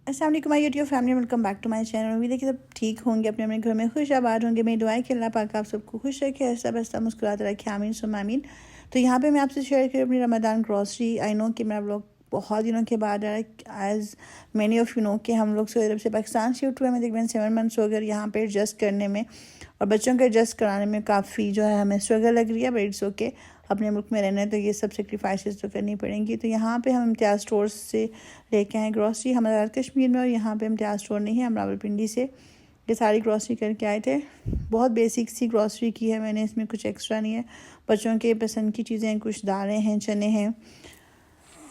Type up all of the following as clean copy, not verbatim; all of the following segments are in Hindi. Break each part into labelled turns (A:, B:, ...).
A: अस्सलाम वालेकुम my YouTube family, welcome back to my channel. उम्मीद है कि सब ठीक होंगे, अपने अपने घर में खुश आबाद होंगे। मेरी दुआएं कि अल्लाह पाक आप सबको खुश रखे, हंसता बसता मुस्कुराता रखे, आमीन सुम्मा आमीन। तो यहाँ पे मैं आपसे शेयर करूँ अपनी रमज़ान ग्रॉसरी। आई नो कि मेरा व्लॉग बहुत दिनों के बाद आ रहा है। As many of you know कि हम लोग सऊदी अरब से पाकिस्तान शिफ्ट हुए, मैं तकरीबन 7 मंथ्स हो गए यहाँ पे एडजस्ट करने में और बच्चों को एडजस्ट कराने में काफ़ी जो है हमें स्ट्रगल लग रही है। बट इट्स ओके, अपने मुल्क में रहना है तो ये सब सेक्रीफाइसेस तो करनी पड़ेंगी। तो यहाँ पे हम इम्तियाज़ स्टोर से लेके आए ग्रॉसरी, हमारा कश्मीर में, और यहाँ पे इम्तियाज़ स्टोर नहीं है, हम रावलपिंडी से ये सारी ग्रॉसरी करके आए थे। बहुत बेसिक सी ग्रॉसरी की है मैंने, इसमें कुछ एक्स्ट्रा नहीं है। बच्चों के पसंद की चीज़ें, कुछ दालें हैं, चने हैं,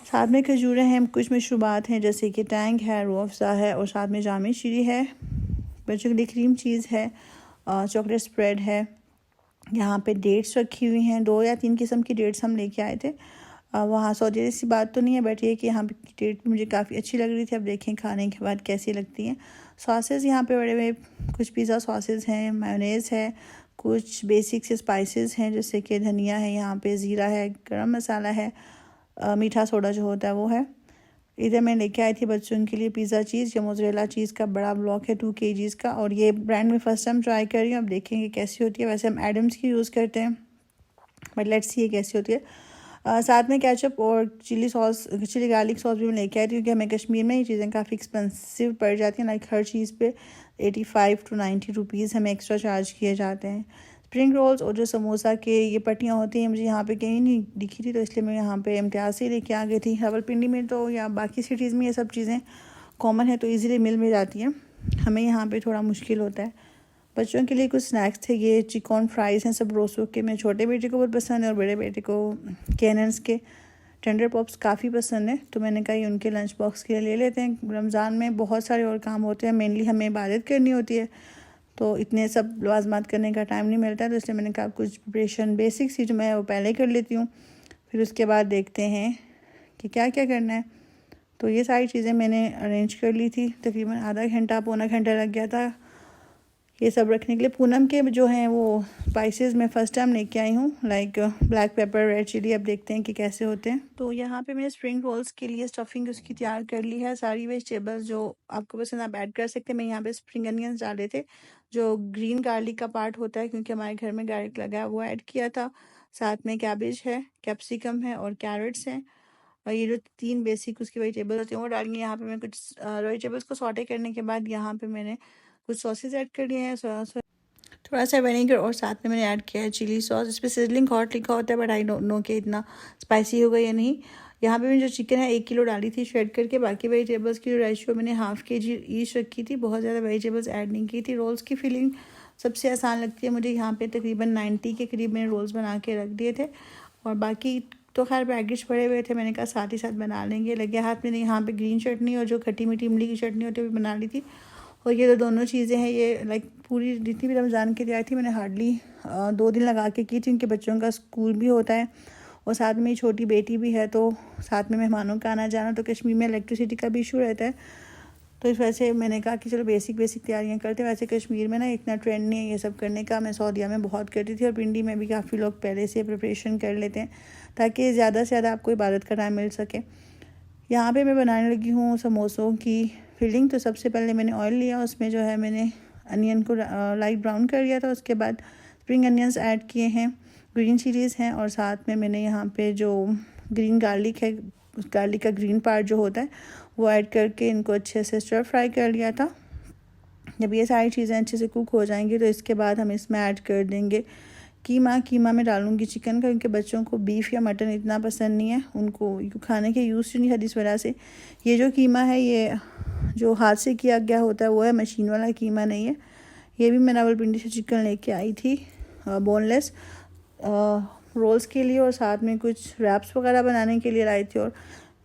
A: साथ में खजूरें हैं, कुछ मशरूबात हैं जैसे कि टैंग है, रूह अफ़ज़ा है और साथ में जामी शीरी है। बच्चों के लिए क्रीम चीज़ है, चॉकलेट स्प्रेड है। यहाँ पे डेट्स रखी हुई हैं, 2 या 3 किस्म की डेट्स हम लेके आए थे। वहाँ सऊदी जैसी बात तो नहीं है, बट ये कि यहाँ पे डेट मुझे काफ़ी अच्छी लग रही थी। अब देखें खाने के बाद कैसी लगती हैं। सॉसेस यहाँ पे बड़े बड़े कुछ पिज़्ज़ा सॉसेस हैं, मायोनेज़ है, कुछ बेसिक से स्पाइसेस हैं जैसे कि धनिया है, यहाँ पे ज़ीरा है, गरम मसाला है, मीठा सोडा जो होता है वो है। इधर मैं लेके आई थी बच्चों के लिए पिज़्ज़ा चीज़, या मोज़रेला चीज़ का बड़ा ब्लॉक है 2 kgs का, और ये ब्रांड में फ़र्स्ट टाइम ट्राई कर रही हूँ। अब देखेंगे कैसी होती है। वैसे हम एडम्स की यूज़ करते हैं, बट लेट्स सी ये कैसी होती है। साथ में केचप और chilli sauce, chilli garlic sauce भी मैं लेके आई थी, क्योंकि हमें कश्मीर में ये चीज़ें काफ़ी एक्सपेंसिव पड़ जाती हैं। लाइक हर चीज़ पे 85 to 90 रुपीज़ हमें एक्स्ट्रा चार्ज किए जाते हैं। स्प्रिंग रोल्स और जो समोसा के ये पट्टियाँ होती हैं, मुझे यहाँ पे कहीं नहीं दिखी थी, तो इसलिए मैं यहाँ पे इम्तियाज़ से लेके आ गई थी। रावलपिंडी में तो या बाकी सिटीज़ में ये सब चीज़ें कॉमन है, तो ईज़िली मिल में जाती हैं। हमें यहाँ पे थोड़ा मुश्किल होता है। बच्चों के लिए कुछ स्नैक्स थे, ये चिकन फ्राइज़ हैं सब रोसो के। मेरे छोटे बेटे को बहुत पसंद है और बड़े बेटे को कैनन्स के टेंडर पॉप्स काफ़ी पसंद है, तो मैंने कहा उनके लंच बॉक्स के लिए ले लेते हैं। रमज़ान में बहुत सारे और काम होते हैं, मेनली हमें इबादत करनी होती है, तो इतने सब लवाजमात करने का टाइम नहीं मिलता है। तो इसलिए मैंने कहा कुछ प्रिपरेशन बेसिक सी जो मैं वो पहले कर लेती हूँ, फिर उसके बाद देखते हैं कि क्या क्या करना है। तो ये सारी चीज़ें मैंने अरेंज कर ली थी। तकरीबन आधा घंटा पौना घंटा लग गया था ये सब रखने के लिए। पूनम के जो हैं वो स्पाइसेस मैं फ़र्स्ट टाइम लेके आई हूँ, like black pepper, red chilli. अब देखते हैं कि कैसे होते हैं। तो यहाँ पे मैंने स्प्रिंग रोल्स के लिए स्टफिंग उसकी तैयार कर ली है। सारी वेजिटेबल्स जो आपको पसंद आप ऐड कर सकते हैं। मैं यहाँ पे स्प्रिंग अनियंस डाले थे, जो ग्रीन गार्लिक का पार्ट होता है, क्योंकि हमारे घर में गार्लिक लगा है, वो ऐड किया था। साथ में कैबेज है, कैप्सिकम है और कैरेट्स हैं। और ये जो 3 बेसिक उसकी वेजिटेबल्स होती हैं वो डालेंगे। यहाँ पे मैं कुछ वेजिटेबल्स को सॉटे करने के बाद यहाँ पे मैंने कुछ सॉसेस ऐड कर लिए हैं, थोड़ा सा विनेगर, और साथ में मैंने ऐड किया है चिली सॉस। इस पर सिजलिंग हॉट लिखा होता है, बट आई डोंट नो कि इतना स्पाइसी होगा या नहीं। यहाँ पे मैंने जो चिकन है 1 किलो डाली थी श्रेड करके। बाकी वेजिटेबल्स की जो रेशियो मैंने ½ kg ईच रखी थी, बहुत ज़्यादा वेजिटेबल्स ऐड नहीं की थी। रोल्स की फिलिंग सबसे आसान लगती है मुझे। यहाँ पे तकरीबन 90 के करीब मैंने रोल्स बना के रख दिए थे, और बाकी तो खैर पैकेट्स पड़े हुए थे, मैंने कहा साथ ही साथ बना लेंगे। लगे हाथ में यहाँ पे ग्रीन चटनी और जो खट्टी मीठी इमली की चटनी होती है वो बना ली थी। और ये तो दोनों चीज़ें हैं, ये लाइक पूरी जितनी भी रमज़ान की तैयारी थी मैंने हार्डली 2 दिन लगा के की थी, उनके बच्चों का स्कूल भी होता है और साथ में छोटी बेटी भी है, तो साथ में मेहमानों का आना जाना, तो कश्मीर में इलेक्ट्रिसिटी का भी इशू रहता है। तो इस वजह से मैंने कहा कि चलो बेसिक तैयारियां करते हैं। वैसे कश्मीर में ना इतना ट्रेंड नहीं है ये सब करने का, मैं सऊदीया में बहुत करती थी, और पिंडी में भी काफ़ी लोग पहले से प्रिपरेशन कर लेते हैं ताकि ज़्यादा से ज़्यादा आपको इबादत का टाइम मिल सके। यहाँ पे मैं बनाने लगी हूँ समोसों की फिलिंग। तो सबसे पहले मैंने ऑयल लिया, उसमें जो है मैंने अनियन को लाइट ब्राउन कर लिया था। उसके बाद स्प्रिंग अनियंस ऐड किए हैं, ग्रीन चिलीज़ हैं, और साथ में मैंने यहाँ पे जो ग्रीन गार्लिक है, उस गार्लिक का ग्रीन पार्ट जो होता है वो ऐड करके इनको अच्छे से स्टर फ्राई कर लिया था। जब ये सारी चीज़ें अच्छे से कुक हो जाएंगी तो इसके बाद हम इसमें ऐड कर देंगे कीमा में डालूंगी चिकन का, क्योंकि बच्चों को बीफ या मटन इतना पसंद नहीं है, उनको खाने के यूज़ नहीं है, इस वजह से ये जो कीमा है ये जो हाथ से किया गया होता है वो है, मशीन वाला कीमा नहीं है। ये भी मैं रावलपिंडी से चिकन लेके आई थी बोनलेस, रोल्स के लिए, और साथ में कुछ रैप्स वगैरह बनाने के लिए लाई थी, और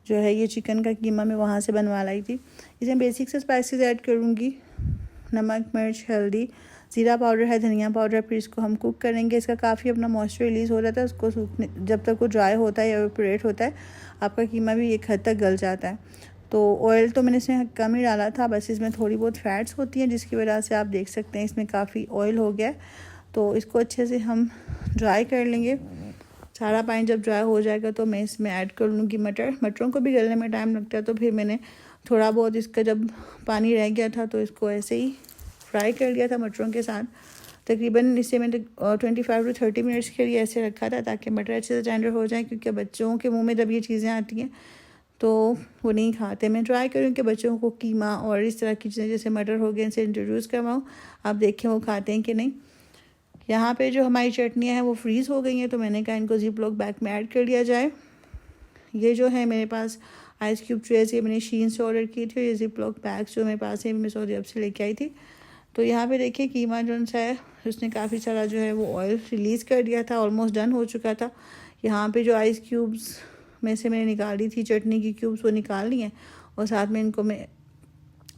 A: जो है ये चिकन का कीमा मैं वहाँ से बनवा लाई थी। इसमें बेसिक से स्पाइसेस ऐड करूँगी, नमक, मिर्च, हल्दी, ज़ीरा पाउडर है, धनिया पाउडर। फिर इसको हम कुक करेंगे। इसका काफ़ी अपना मॉइस्चर रिलीज़ हो जाता है, उसको सूखने जब तक वो ड्राई होता है या एवेपोरेट होता है आपका कीमा भी एक हद तक गल जाता है। तो ऑयल तो मैंने इसमें कम ही डाला था, बस इसमें थोड़ी बहुत फैट्स होती हैं जिसकी वजह से आप देख सकते हैं इसमें काफ़ी ऑयल हो गया है। तो इसको अच्छे से हम ड्राई कर लेंगे। सारा पानी जब ड्राई हो जाएगा तो मैं इसमें ऐड कर लूँगी मटरों को भी गलने में टाइम लगता है, तो फिर मैंने थोड़ा बहुत इसका जब पानी रह गया था तो इसको ऐसे ही फ्राई कर लिया था मटरों के साथ। तकरीबन इसे मैंने 25 to 30 मिनट्स के लिए ऐसे रखा था ताकि मटर अच्छे से टेंडर हो जाए, क्योंकि बच्चों के मुंह में जब ये चीज़ें आती हैं तो वो नहीं खाते। मैं ट्राई करूँ कि बच्चों को कीमा और इस तरह की चीज़ें जैसे मटर हो गए इनसे इंट्रोड्यूस करवाऊँ। आप देखें वो खाते हैं कि नहीं। यहाँ पे जो हमारी चटनियाँ हैं वो फ्रीज़ हो गई हैं, तो मैंने कहा इनको ज़िप लॉक बैग में ऐड कर लिया जाए। ये जो है मेरे पास आइस क्यूब ट्रेस ये मैंने शीन से ऑर्डर की थी। ये ज़िप लॉक बैग्स जो मेरे पास है मैं सऊदी अरब से लेके आई थी। तो यहाँ पे देखिए कीमा जो सा है उसने काफ़ी सारा जो है वो ऑयल रिलीज़ कर दिया था, ऑलमोस्ट डन हो चुका था। यहाँ पे जो आइस क्यूब्स में से मैंने निकाली थी चटनी की क्यूब्स वो निकाल ली हैं और साथ में इनको मैं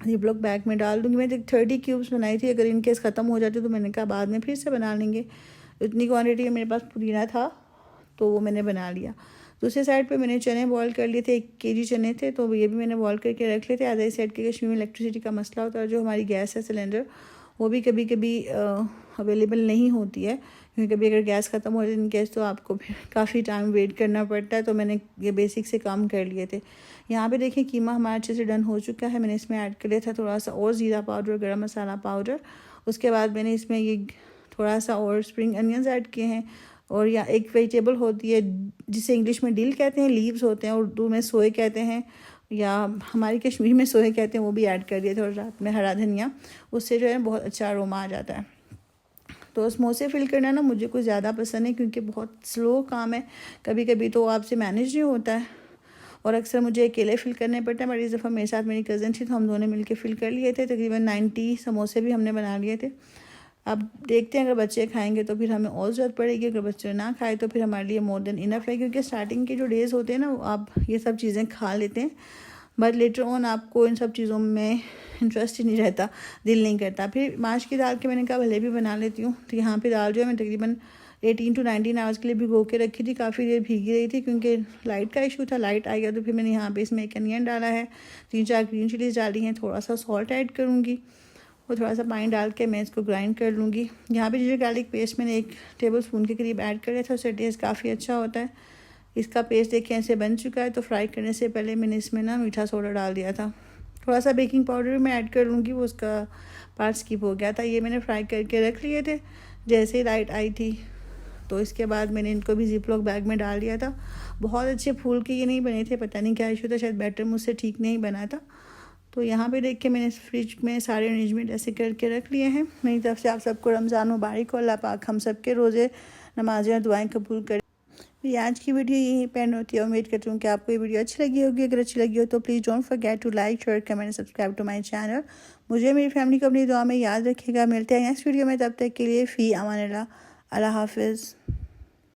A: ज़िप लॉक बैग में डाल दूँगी। मैंने 30 क्यूब्स बनाई थी, अगर इनकेस ख़त्म हो जाते तो मैंने कहा बाद में फिर से बना लेंगे। इतनी क्वान्टिटी में मेरे पास पुदीना था तो वो मैंने बना लिया। दूसरे साइड पे मैंने चने बॉईल कर लिए थे, 1 kg चने थे तो ये भी मैंने बॉईल करके रख लिए थे। अदर साइड के कश्मीर में इलेक्ट्रिसिटी का मसला होता है, जो हमारी गैस है सिलेंडर वो भी कभी कभी अवेलेबल नहीं होती है, क्योंकि कभी अगर गैस ख़त्म हो जाए इन केस तो आपको फिर काफ़ी टाइम वेट करना पड़ता है। तो मैंने ये बेसिक से काम कर लिए थे। यहाँ पे देखें कीमा हमारा अच्छे से डन हो चुका है। मैंने इसमें ऐड कर लिया था थोड़ा सा और ज़ीरा पाउडर, गरम मसाला पाउडर। उसके बाद मैंने इसमें ये थोड़ा सा और स्प्रिंग अनियंस ऐड किए हैं, और या एक वेजिटेबल होती है जिसे इंग्लिश में डिल कहते हैं, लीव्स होते हैं, उर्दू में सोए कहते हैं, या हमारी कश्मीर में सोए कहते हैं, वो भी ऐड कर दिए थे। और रात में हरा धनिया, उससे जो है बहुत अच्छा अरोमा आ जाता है। तो समोसे फिल करना ना मुझे कुछ ज़्यादा पसंद है, क्योंकि बहुत स्लो काम है, कभी कभी तो आपसे मैनेज नहीं होता है और अक्सर मुझे अकेले फिल करने पड़ते हैं। बट इस दफ़ा मेरे साथ मेरी कज़न थी तो हम दोनों मिलकर फिल कर लिए थे। तकरीबन 90 समोसे भी हमने बना लिए थे। अब देखते हैं अगर बच्चे खाएंगे तो फिर हमें और ज़रूरत पड़ेगी, अगर बच्चे ना खाए तो फिर हमारे लिए मोर देन इनफ है, क्योंकि स्टार्टिंग के जो डेज़ होते हैं ना आप ये सब चीज़ें खा लेते हैं, बट लेटर ऑन आपको इन सब चीज़ों में इंटरेस्ट ही नहीं रहता, दिल नहीं करता। फिर माश की दाल के मैंने कहा भले भी बना लेती हूँ। तो यहाँ पे दाल जो है मैं तकरीबन 18 to 19 आवर्स के लिए भिगो के रखी थी, काफ़ी देर भीगी रही थी क्योंकि लाइट का इशू था। लाइट आ गया तो फिर मैंने यहाँ पे इसमें एक अनियन डाला है, 3-4 ग्रीन चिलीज डाली हैं, थोड़ा सा सॉल्ट ऐड करूँगी और थोड़ा सा पानी डाल के मैं इसको ग्राइंड कर लूँगी। यहाँ पे जिंजर गार्लिक पेस्ट मैंने 1 टेबलस्पून के करीब ऐड कर लिया था, उससे टेस्ट काफ़ी अच्छा होता है। इसका पेस्ट देखें ऐसे बन चुका है। तो फ्राई करने से पहले मैंने इसमें ना मीठा सोडा डाल दिया था, थोड़ा सा बेकिंग पाउडर भी मैं ऐड कर लूँगी, वो उसका पार्ट स्किप हो गया था। ये मैंने फ्राई करके रख लिए थे जैसे ही लाइट आई थी। तो इसके बाद मैंने इनको भी ज़िप लॉक बैग में डाल दिया था। बहुत अच्छे फूल के ये नहीं बने थे, पता नहीं क्या इशू था, शायद बैटर मुझसे ठीक नहीं बना था। तो यहाँ पे देख के मैंने फ्रिज में सारे अरेंजमेंट ऐसे करके रख लिए हैं। मेरी तरफ से आप सबको रमज़ान मुबारक और अल्लाह पाक हम सब के रोज़े नमाज़ें और दुआएं कबूल करें। मेरी आज की वीडियो यहीं पे एंड होती है। उम्मीद करती हूँ कि आपको ये वीडियो अच्छी लगी होगी। अगर अच्छी लगी हो तो please don't forget to like, share, comment, subscribe to my channel. मुझे मेरी फैमिली को अपनी दुआ में याद रखिएगा। मिलते हैं नेक्स्ट वीडियो में, तब तक के लिए फ़ी अमान अल्लाह। अल्लाह हाफिज़।